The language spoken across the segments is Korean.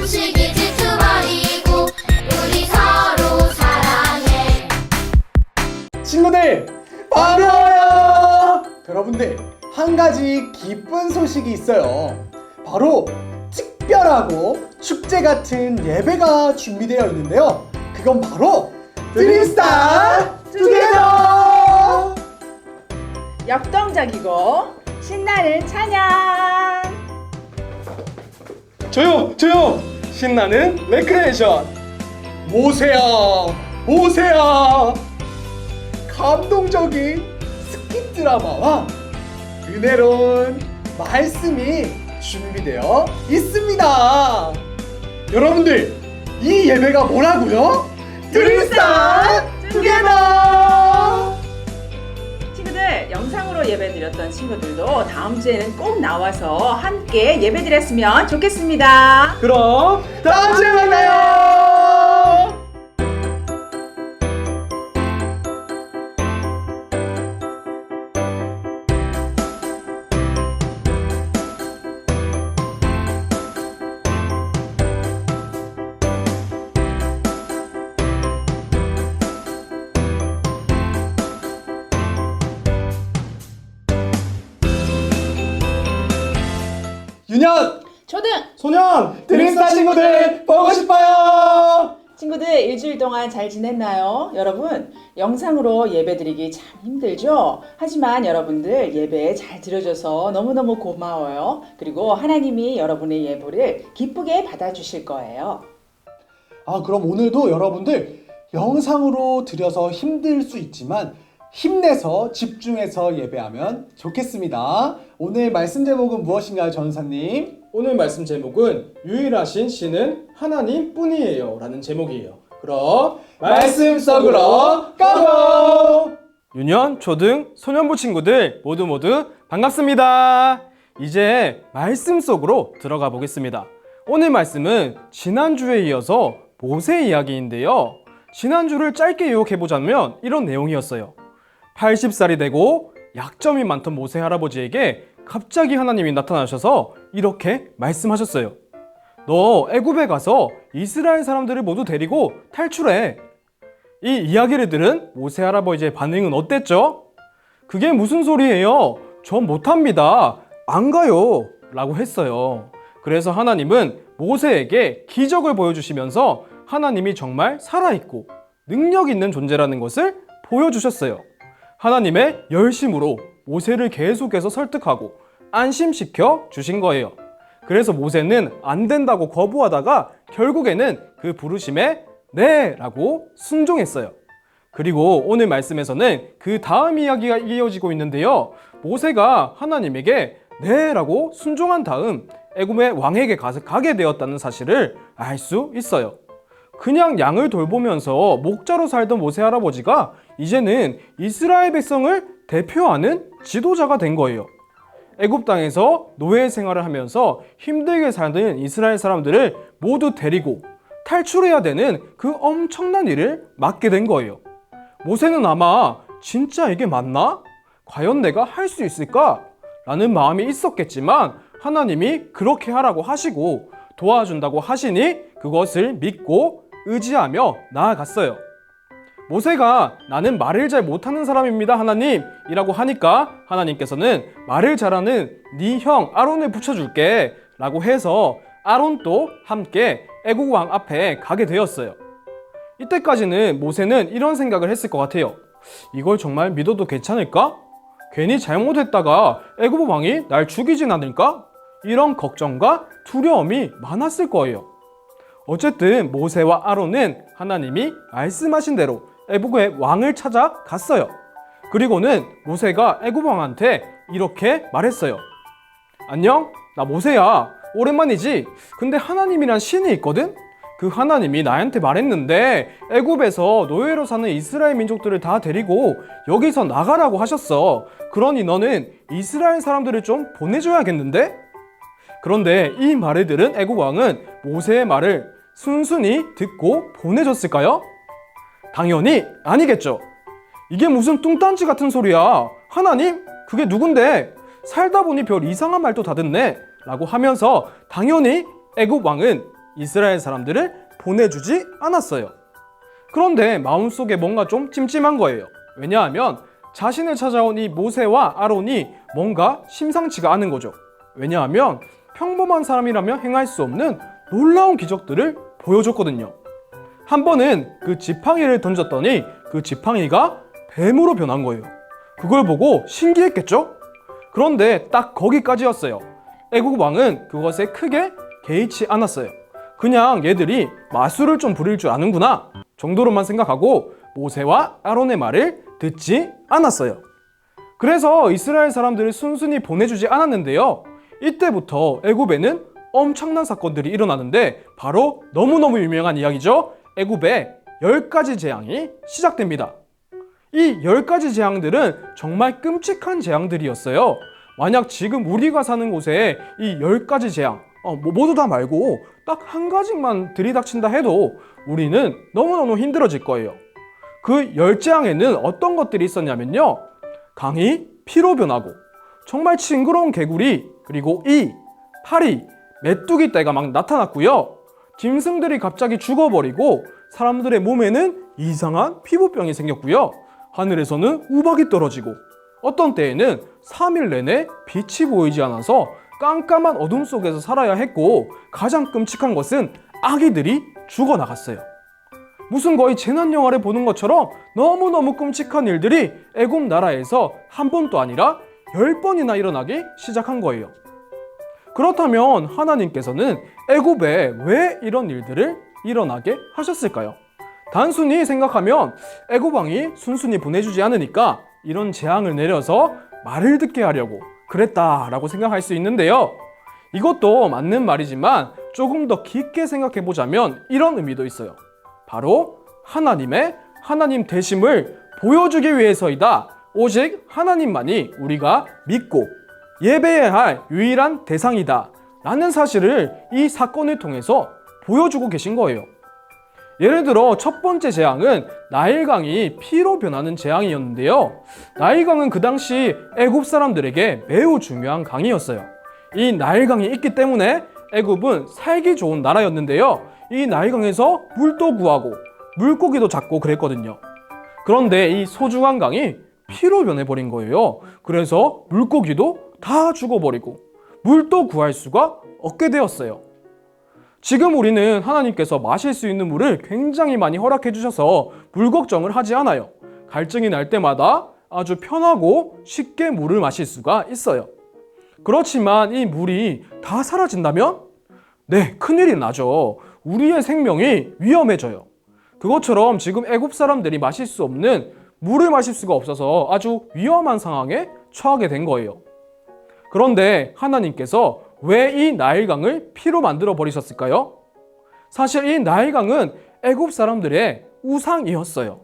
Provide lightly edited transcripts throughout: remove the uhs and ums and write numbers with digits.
음식이 지투버리고 우리 서로 사랑해. 친구들 반가워요. 여러분들 한 가지 기쁜 소식이 있어요. 바로 특별하고 축제 같은 예배가 준비되어 있는데요. 그건 바로 드림스타 투게더! 역동적이고 신나는 찬양. 조용! 신나는 레크레이션! 모세야 감동적인 스킵 드라마와 은혜로운 말씀이 준비되어 있습니다. 여러분들 이 예배가 뭐라고요? 드림스타 투게더! 친구들, 영상으로 예배드렸던 친구들도 다음 주에는 꼭 나와서 함께 예배드렸으면 좋겠습니다. 그럼 다음 주에 만나요. 유년, 초등 소년! 드림스타 친구들 보고 싶어요. 친구들 일주일 동안 잘 지냈나요? 여러분, 영상으로 예배드리기 참 힘들죠? 하지만 여러분들 예배 잘 드려줘서 너무너무 고마워요. 그리고 하나님이 여러분의 예배를 기쁘게 받아주실 거예요. 그럼 오늘도 여러분들 영상으로 드려서 힘들 수 있지만 힘내서 집중해서 예배하면 좋겠습니다. 오늘 말씀 제목은 무엇인가요, 전사님? 오늘 말씀 제목은 유일하신 신은 하나님 뿐이에요 라는 제목이에요. 그럼 말씀 속으로 가고! 유년, 초등, 소년부 친구들 모두 반갑습니다. 이제 말씀 속으로 들어가 보겠습니다. 오늘 말씀은 지난주에 이어서 모세 이야기인데요. 지난주를 짧게 요약해보자면 이런 내용이었어요. 80살이 되고 약점이 많던 모세 할아버지에게 갑자기 하나님이 나타나셔서 이렇게 말씀하셨어요. 너 애굽에 가서 이스라엘 사람들을 모두 데리고 탈출해. 이 이야기를 들은 모세 할아버지의 반응은 어땠죠? 그게 무슨 소리예요? 전 못합니다. 안 가요. 라고 했어요. 그래서 하나님은 모세에게 기적을 보여주시면서 하나님이 정말 살아있고 능력 있는 존재라는 것을 보여주셨어요. 하나님의 열심으로 모세를 계속해서 설득하고 안심시켜 주신 거예요. 그래서 모세는 안 된다고 거부하다가 결국에는 그 부르심에 네! 라고 순종했어요. 그리고 오늘 말씀에서는 그 다음 이야기가 이어지고 있는데요. 모세가 하나님에게 네! 라고 순종한 다음 애굽의 왕에게 가게 되었다는 사실을 알 수 있어요. 그냥 양을 돌보면서 목자로 살던 모세 할아버지가 이제는 이스라엘 백성을 대표하는 지도자가 된 거예요. 애굽 땅에서 노예 생활을 하면서 힘들게 살던 이스라엘 사람들을 모두 데리고 탈출해야 되는 그 엄청난 일을 맡게 된 거예요. 모세는 아마 진짜 이게 맞나? 과연 내가 할 수 있을까? 라는 마음이 있었겠지만 하나님이 그렇게 하라고 하시고 도와준다고 하시니 그것을 믿고 의지하며 나아갔어요. 모세가 나는 말을 잘 못하는 사람입니다 하나님 이라고 하니까 하나님께서는 말을 잘하는 네 형 아론을 붙여줄게 라고 해서 아론도 함께 애국 왕 앞에 가게 되었어요. 이때까지는 모세는 이런 생각을 했을 것 같아요. 이걸 정말 믿어도 괜찮을까? 괜히 잘못했다가 애국 왕이 날 죽이진 않을까? 이런 걱정과 두려움이 많았을 거예요. 어쨌든 모세와 아론은 하나님이 말씀하신 대로 애굽의 왕을 찾아갔어요. 그리고는 모세가 애굽 왕한테 이렇게 말했어요. 안녕, 나 모세야. 오랜만이지? 근데 하나님이란 신이 있거든? 그 하나님이 나한테 말했는데 애굽에서 노예로 사는 이스라엘 민족들을 다 데리고 여기서 나가라고 하셨어. 그러니 너는 이스라엘 사람들을 좀 보내줘야겠는데? 그런데 이 말을 들은 애굽 왕은 모세의 말을 순순히 듣고 보내줬을까요? 당연히 아니겠죠. 이게 무슨 뚱딴지 같은 소리야. 하나님? 그게 누군데? 살다 보니 별 이상한 말도 다 듣네 라고 하면서 당연히 애굽 왕은 이스라엘 사람들을 보내주지 않았어요. 그런데 마음속에 뭔가 좀 찜찜한 거예요. 왜냐하면 자신을 찾아온 이 모세와 아론이 뭔가 심상치가 않은 거죠. 왜냐하면 평범한 사람이라면 행할 수 없는 놀라운 기적들을 보여줬거든요. 한 번은 그 지팡이를 던졌더니 그 지팡이가 뱀으로 변한 거예요. 그걸 보고 신기했겠죠? 그런데 딱 거기까지였어요. 애국 왕은 그것에 크게 개의치 않았어요. 그냥 얘들이 마술을 좀 부릴 줄 아는구나 정도로만 생각하고 모세와 아론의 말을 듣지 않았어요. 그래서 이스라엘 사람들을 순순히 보내주지 않았는데요. 이때부터 애굽에는 엄청난 사건들이 일어나는데 바로 너무너무 유명한 이야기죠. 애굽의 10가지 재앙이 시작됩니다. 이 10가지 재앙들은 정말 끔찍한 재앙들이었어요. 만약 지금 우리가 사는 곳에 이 10가지 재앙 모두 다 말고 딱 한 가지만 들이닥친다 해도 우리는 너무너무 힘들어질 거예요. 그 10재앙에는 어떤 것들이 있었냐면요. 강이 피로 변하고 정말 징그러운 개구리 그리고 파리, 메뚜기 떼가 막 나타났고요. 짐승들이 갑자기 죽어버리고 사람들의 몸에는 이상한 피부병이 생겼고요. 하늘에서는 우박이 떨어지고 어떤 때에는 3일 내내 빛이 보이지 않아서 깜깜한 어둠 속에서 살아야 했고 가장 끔찍한 것은 아기들이 죽어나갔어요. 무슨 거의 재난영화를 보는 것처럼 너무너무 끔찍한 일들이 애굽 나라에서 한 번도 아니라 10번이나 일어나기 시작한 거예요. 그렇다면 하나님께서는 애굽에 왜 이런 일들을 일어나게 하셨을까요? 단순히 생각하면 애굽 왕이 순순히 보내주지 않으니까 이런 재앙을 내려서 말을 듣게 하려고 그랬다라고 생각할 수 있는데요. 이것도 맞는 말이지만 조금 더 깊게 생각해 보자면 이런 의미도 있어요. 바로 하나님 되심을 보여주기 위해서이다. 오직 하나님만이 우리가 믿고 예배해야 할 유일한 대상이다 라는 사실을 이 사건을 통해서 보여주고 계신 거예요. 예를 들어 첫 번째 재앙은 나일강이 피로 변하는 재앙이었는데요. 나일강은 그 당시 애굽 사람들에게 매우 중요한 강이었어요. 이 나일강이 있기 때문에 애굽은 살기 좋은 나라였는데요. 이 나일강에서 물도 구하고 물고기도 잡고 그랬거든요. 그런데 이 소중한 강이 피로 변해버린 거예요. 그래서 물고기도 다 죽어버리고 물도 구할 수가 없게 되었어요. 지금 우리는 하나님께서 마실 수 있는 물을 굉장히 많이 허락해 주셔서 물 걱정을 하지 않아요. 갈증이 날 때마다 아주 편하고 쉽게 물을 마실 수가 있어요. 그렇지만 이 물이 다 사라진다면? 네, 큰일이 나죠. 우리의 생명이 위험해져요. 그것처럼 지금 애굽 사람들이 마실 수 없는 물을 마실 수가 없어서 아주 위험한 상황에 처하게 된 거예요. 그런데 하나님께서 왜 이 나일강을 피로 만들어 버리셨을까요? 사실 이 나일강은 애굽 사람들의 우상이었어요.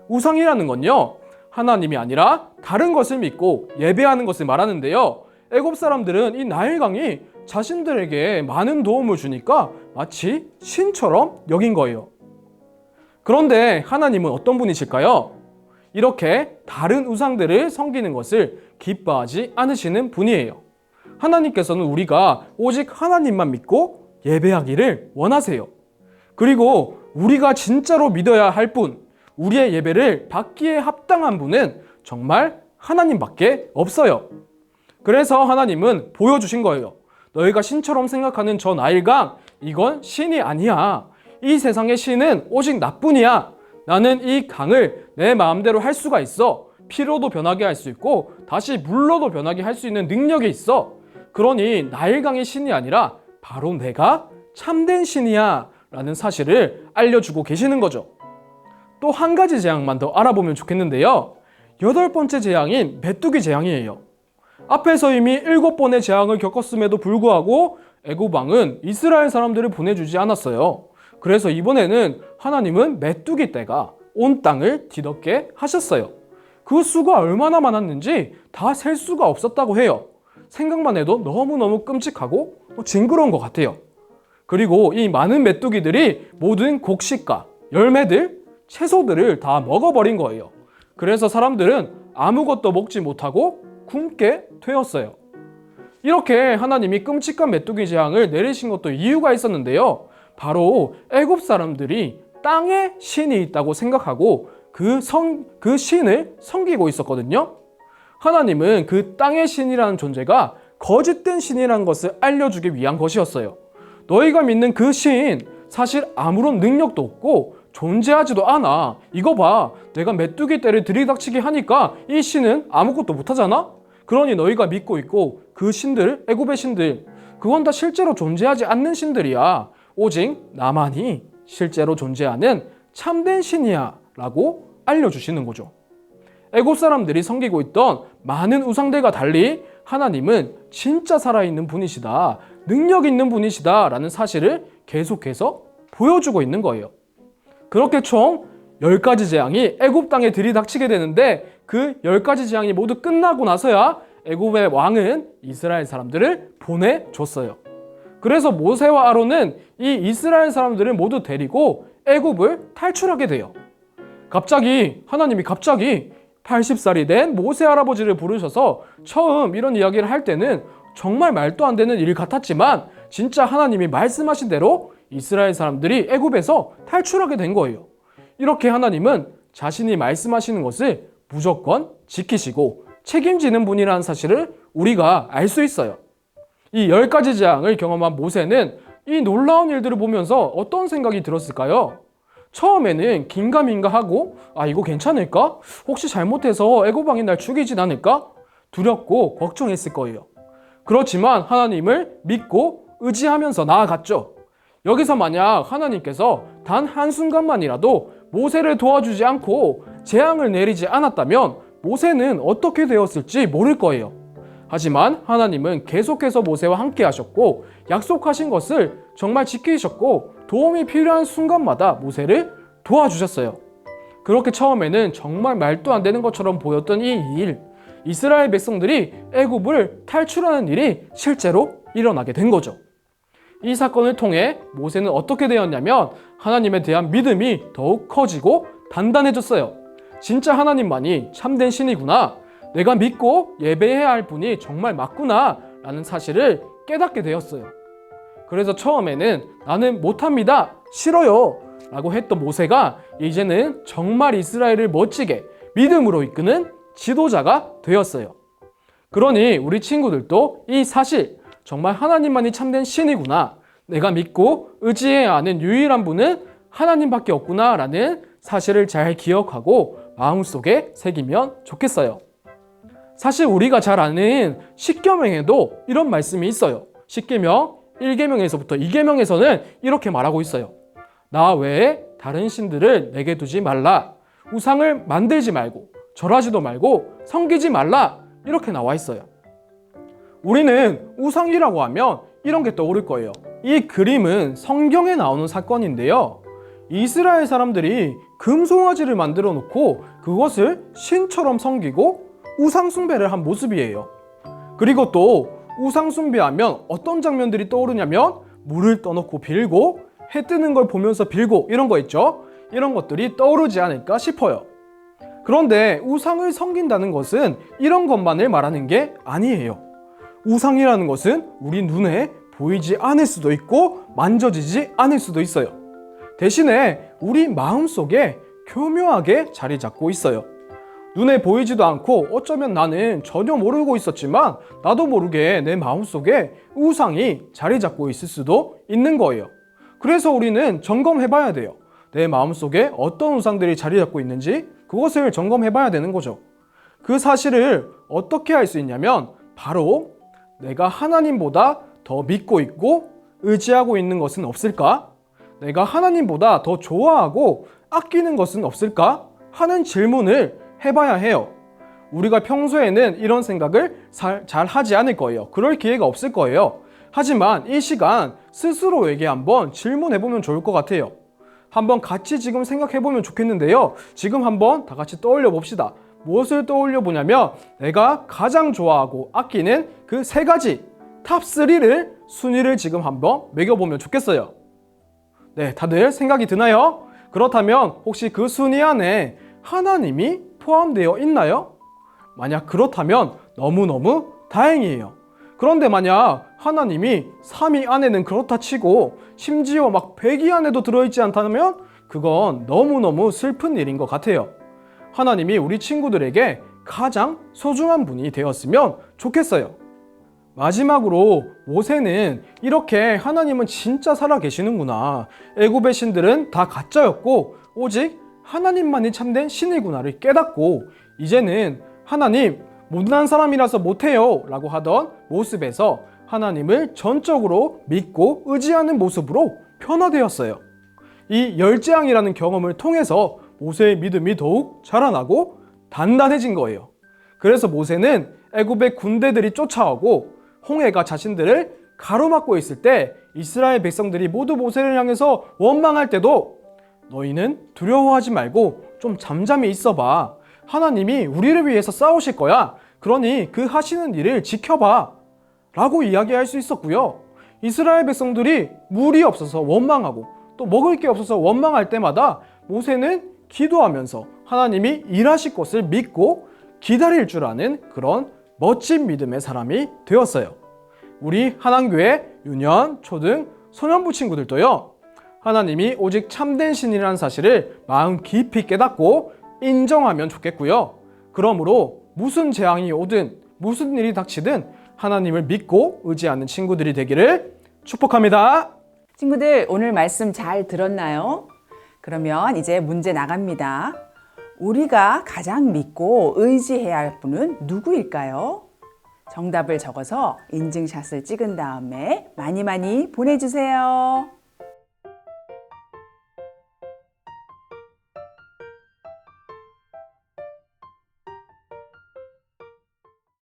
우상이라는 건요, 하나님이 아니라 다른 것을 믿고 예배하는 것을 말하는데요. 애굽 사람들은 이 나일강이 자신들에게 많은 도움을 주니까 마치 신처럼 여긴 거예요. 그런데 하나님은 어떤 분이실까요? 이렇게 다른 우상들을 섬기는 것을 기뻐하지 않으시는 분이에요. 하나님께서는 우리가 오직 하나님만 믿고 예배하기를 원하세요. 그리고 우리가 진짜로 믿어야 할 분, 우리의 예배를 받기에 합당한 분은 정말 하나님밖에 없어요. 그래서 하나님은 보여주신 거예요. 너희가 신처럼 생각하는 저 나일강, 이건 신이 아니야. 이 세상의 신은 오직 나뿐이야. 나는 이 강을 내 마음대로 할 수가 있어. 피로도 변하게 할 수 있고 다시 물로도 변하게 할 수 있는 능력이 있어. 그러니 나일강의 신이 아니라 바로 내가 참된 신이야 라는 사실을 알려주고 계시는 거죠. 또 한 가지 재앙만 더 알아보면 좋겠는데요. 8번째 재앙인 메뚜기 재앙이에요. 앞에서 이미 7번의 재앙을 겪었음에도 불구하고 애굽 왕은 이스라엘 사람들을 보내주지 않았어요. 그래서 이번에는 하나님은 메뚜기 떼가 온 땅을 뒤덮게 하셨어요. 그 수가 얼마나 많았는지 다 셀 수가 없었다고 해요. 생각만 해도 너무너무 끔찍하고 징그러운 것 같아요. 그리고 이 많은 메뚜기들이 모든 곡식과 열매들, 채소들을 다 먹어버린 거예요. 그래서 사람들은 아무것도 먹지 못하고 굶게 되었어요. 이렇게 하나님이 끔찍한 메뚜기 재앙을 내리신 것도 이유가 있었는데요. 바로 애굽 사람들이 땅에 신이 있다고 생각하고 그 신을 섬기고 있었거든요. 하나님은 그 땅의 신이라는 존재가 거짓된 신이라는 것을 알려주기 위한 것이었어요. 너희가 믿는 그 신, 사실 아무런 능력도 없고 존재하지도 않아. 이거 봐, 내가 메뚜기 떼를 들이닥치게 하니까 이 신은 아무것도 못하잖아? 그러니 너희가 믿고 있고 그 신들, 애굽의 신들, 그건 다 실제로 존재하지 않는 신들이야. 오직 나만이 실제로 존재하는 참된 신이야 라고 알려주시는 거죠. 애굽 사람들이 섬기고 있던 많은 우상들과 달리 하나님은 진짜 살아있는 분이시다, 능력 있는 분이시다 라는 사실을 계속해서 보여주고 있는 거예요. 그렇게 총 10가지 재앙이 애굽 땅에 들이닥치게 되는데 그 10가지 재앙이 모두 끝나고 나서야 애굽의 왕은 이스라엘 사람들을 보내줬어요. 그래서 모세와 아론은 이 이스라엘 사람들을 모두 데리고 애굽을 탈출하게 돼요. 하나님이 갑자기 80살이 된 모세 할아버지를 부르셔서 처음 이런 이야기를 할 때는 정말 말도 안 되는 일 같았지만 진짜 하나님이 말씀하신 대로 이스라엘 사람들이 애굽에서 탈출하게 된 거예요. 이렇게 하나님은 자신이 말씀하시는 것을 무조건 지키시고 책임지는 분이라는 사실을 우리가 알 수 있어요. 이 10가지 재앙을 경험한 모세는 이 놀라운 일들을 보면서 어떤 생각이 들었을까요? 처음에는 긴가민가하고 이거 괜찮을까? 혹시 잘못해서 애굽 왕이 날 죽이진 않을까? 두렵고 걱정했을 거예요. 그렇지만 하나님을 믿고 의지하면서 나아갔죠. 여기서 만약 하나님께서 단 한순간만이라도 모세를 도와주지 않고 재앙을 내리지 않았다면 모세는 어떻게 되었을지 모를 거예요. 하지만 하나님은 계속해서 모세와 함께 하셨고 약속하신 것을 정말 지키셨고 도움이 필요한 순간마다 모세를 도와주셨어요. 그렇게 처음에는 정말 말도 안 되는 것처럼 보였던 이 일, 이스라엘 백성들이 애굽을 탈출하는 일이 실제로 일어나게 된 거죠. 이 사건을 통해 모세는 어떻게 되었냐면 하나님에 대한 믿음이 더욱 커지고 단단해졌어요. 진짜 하나님만이 참된 신이구나, 내가 믿고 예배해야 할 분이 정말 맞구나 라는 사실을 깨닫게 되었어요. 그래서 처음에는 나는 못합니다, 싫어요 라고 했던 모세가 이제는 정말 이스라엘을 멋지게 믿음으로 이끄는 지도자가 되었어요. 그러니 우리 친구들도 이 사실, 정말 하나님만이 참된 신이구나, 내가 믿고 의지해야 하는 유일한 분은 하나님밖에 없구나 라는 사실을 잘 기억하고 마음속에 새기면 좋겠어요. 사실 우리가 잘 아는 십계명에도 이런 말씀이 있어요. 십계명 1계명에서부터 2계명에서는 이렇게 말하고 있어요. 나 외에 다른 신들을 내게 두지 말라, 우상을 만들지 말고 절하지도 말고 섬기지 말라, 이렇게 나와 있어요. 우리는 우상이라고 하면 이런 게 떠오를 거예요. 이 그림은 성경에 나오는 사건인데요. 이스라엘 사람들이 금송아지를 만들어 놓고 그것을 신처럼 섬기고 우상 숭배를 한 모습이에요. 그리고 또 우상 숭배하면 어떤 장면들이 떠오르냐면 물을 떠놓고 빌고 해 뜨는 걸 보면서 빌고 이런 거 있죠. 이런 것들이 떠오르지 않을까 싶어요. 그런데 우상을 섬긴다는 것은 이런 것만을 말하는 게 아니에요. 우상이라는 것은 우리 눈에 보이지 않을 수도 있고 만져지지 않을 수도 있어요. 대신에 우리 마음속에 교묘하게 자리 잡고 있어요. 눈에 보이지도 않고 어쩌면 나는 전혀 모르고 있었지만 나도 모르게 내 마음속에 우상이 자리 잡고 있을 수도 있는 거예요. 그래서 우리는 점검해 봐야 돼요. 내 마음속에 어떤 우상들이 자리 잡고 있는지 그것을 점검해 봐야 되는 거죠. 그 사실을 어떻게 알 수 있냐면 바로 내가 하나님보다 더 믿고 있고 의지하고 있는 것은 없을까? 내가 하나님보다 더 좋아하고 아끼는 것은 없을까? 하는 질문을 해봐야 해요. 우리가 평소에는 이런 생각을 잘 하지 않을 거예요. 그럴 기회가 없을 거예요. 하지만 이 시간 스스로에게 한번 질문해보면 좋을 것 같아요. 한번 같이 지금 생각해보면 좋겠는데요. 지금 한번 다 같이 떠올려 봅시다. 무엇을 떠올려 보냐면 내가 가장 좋아하고 아끼는 그 3가지 탑3를 순위를 지금 한번 매겨보면 좋겠어요. 네, 다들 생각이 드나요? 그렇다면 혹시 그 순위 안에 하나님이 포함되어 있나요? 만약 그렇다면 너무너무 다행이에요. 그런데 만약 하나님이 3위 안에는 그렇다 치고 심지어 막 100위 안에도 들어있지 않다면 그건 너무너무 슬픈 일인 것 같아요. 하나님이 우리 친구들에게 가장 소중한 분이 되었으면 좋겠어요. 마지막으로 모세는 이렇게 하나님은 진짜 살아계시는구나, 애굽의 신들은 다 가짜였고 오직 하나님만이 참된 신이구나를 깨닫고 이제는 하나님 못난 사람이라서 못해요 라고 하던 모습에서 하나님을 전적으로 믿고 의지하는 모습으로 변화되었어요. 이 열재앙이라는 경험을 통해서 모세의 믿음이 더욱 자라나고 단단해진 거예요. 그래서 모세는 애굽의 군대들이 쫓아오고 홍해가 자신들을 가로막고 있을 때 이스라엘 백성들이 모두 모세를 향해서 원망할 때도 너희는 두려워하지 말고 좀 잠잠히 있어봐. 하나님이 우리를 위해서 싸우실 거야. 그러니 그 하시는 일을 지켜봐. 라고 이야기할 수 있었고요. 이스라엘 백성들이 물이 없어서 원망하고 또 먹을 게 없어서 원망할 때마다 모세는 기도하면서 하나님이 일하실 것을 믿고 기다릴 줄 아는 그런 멋진 믿음의 사람이 되었어요. 우리 한안교회 유년, 초등, 소년부 친구들도요. 하나님이 오직 참된 신이라는 사실을 마음 깊이 깨닫고 인정하면 좋겠고요. 그러므로 무슨 재앙이 오든 무슨 일이 닥치든 하나님을 믿고 의지하는 친구들이 되기를 축복합니다. 친구들, 오늘 말씀 잘 들었나요? 그러면 이제 문제 나갑니다. 우리가 가장 믿고 의지해야 할 분은 누구일까요? 정답을 적어서 인증샷을 찍은 다음에 많이 보내주세요.